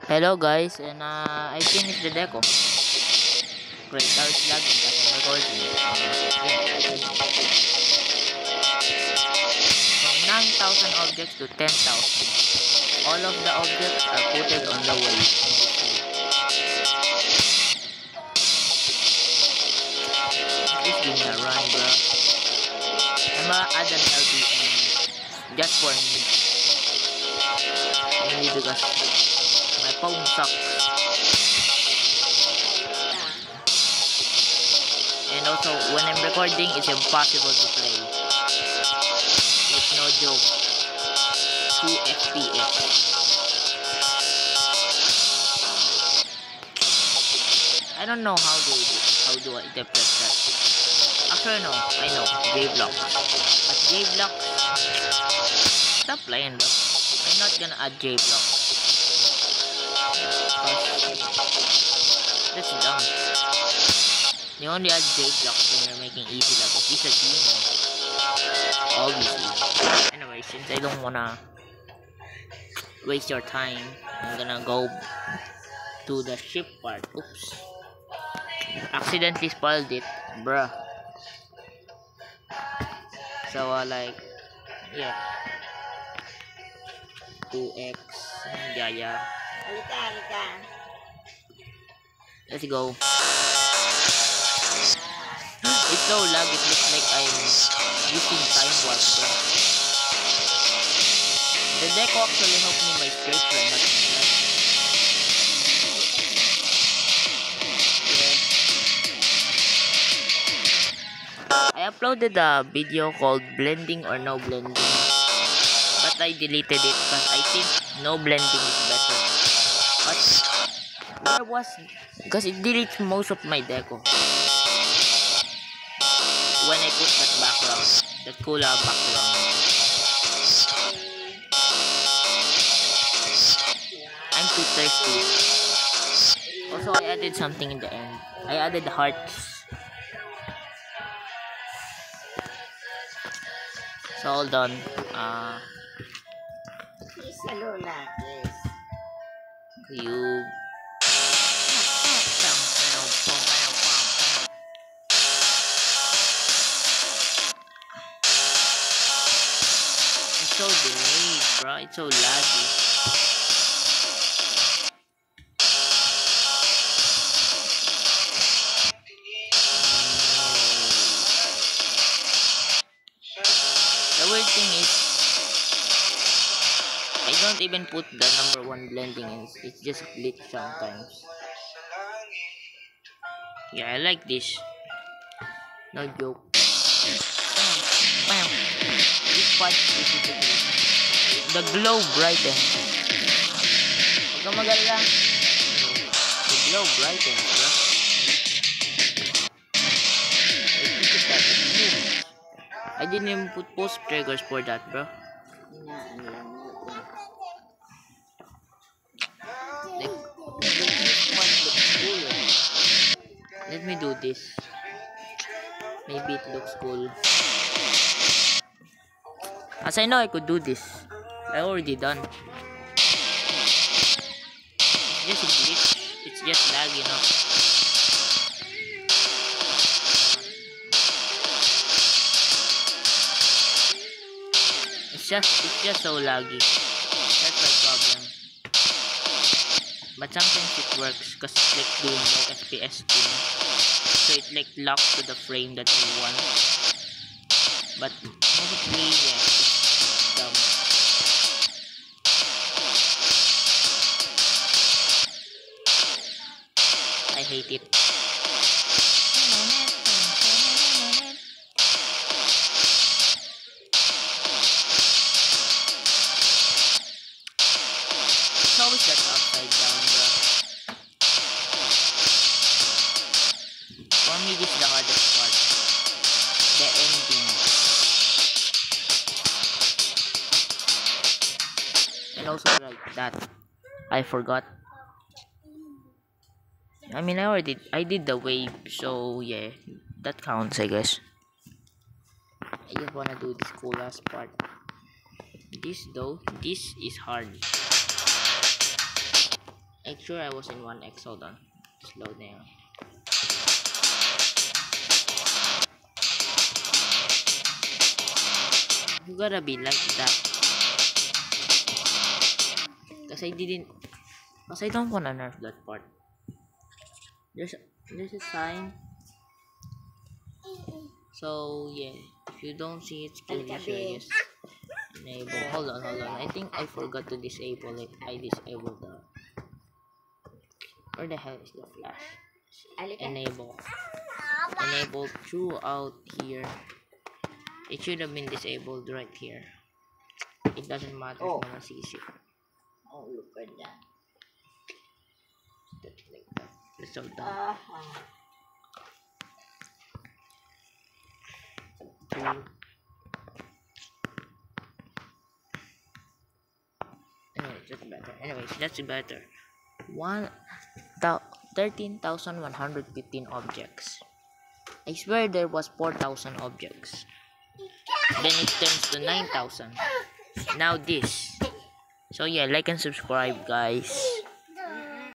Hello guys, and I finished the deco. Great, now it's lagging because I'm recording. From 9,000 objects to 10,000. All of the objects are put on the way. Please give me a run, bro. I'm gonna add an LBM just for me. Mainly because my phone sucks. And also, when I'm recording, it's impossible to play. It's no joke. 2 FPS. I don't know how do I interpret that. Actually, no, I know JBlock, but JBlock, stop playing, bro. I'm not gonna add JBlock. That's dumb. You only add JBlock when you're making easy levels. He's a demon. Obviously. Anyway, since I don't wanna waste your time, I'm gonna go to the ship part. Oops. Accidentally spoiled it, bruh. So, yeah. 2x. Yeah. Let's go. It's so lag, it looks like I'm using time warp, bro. The deco actually helped me my straight run, not I uploaded a video called Blending or No Blending, but I deleted it because I think no blending is better. But because it deletes most of my deco when I put that background, that cooler background. I'm too thirsty. Also, I added something in the end. I added hearts. So hold on. You. It's so delayed, bro. It's so laggy. The weird thing is, I don't even put the number 1 blending in. It's just glitch sometimes. Yeah, I like this. No joke. Bam. This part specifically. The glow brightens. Huwag kang mag-alala. The glow brightens, bro. I didn't even put post triggers for that, bro. Let me do this. Maybe it looks cool. As I know I could do this. I already done. It's just a glitch. It's just lag, you know. It's just so laggy. That's my problem. But sometimes it works because it's like doing no FPS thing. So it like locks to the frame that I want. But mostly, yeah, it's dumb. I hate it. It's always that upside down, bro. For me, this is the hardest part. The ending. And also like that. I forgot. I mean, I did the wave, so yeah, that counts, I guess. I just wanna do this cool last part. This is hard. Sure I was in 1x. Hold on. Slow down. You gotta be like that. Cause I don't wanna nerf that part. There's a sign. So yeah, if you don't see it clearly, just enable. Hold on. I think I forgot to disable it. I disabled the. Where the hell is the flash? Enable throughout here. It should have been disabled right here. It doesn't matter if no one sees it. Oh, look at that. That's like that. That's so dumb. Anyways, that's better. 13,115 objects. I swear there was 4,000 objects. Then it turns to 9,000. Now this. So yeah, like and subscribe, guys.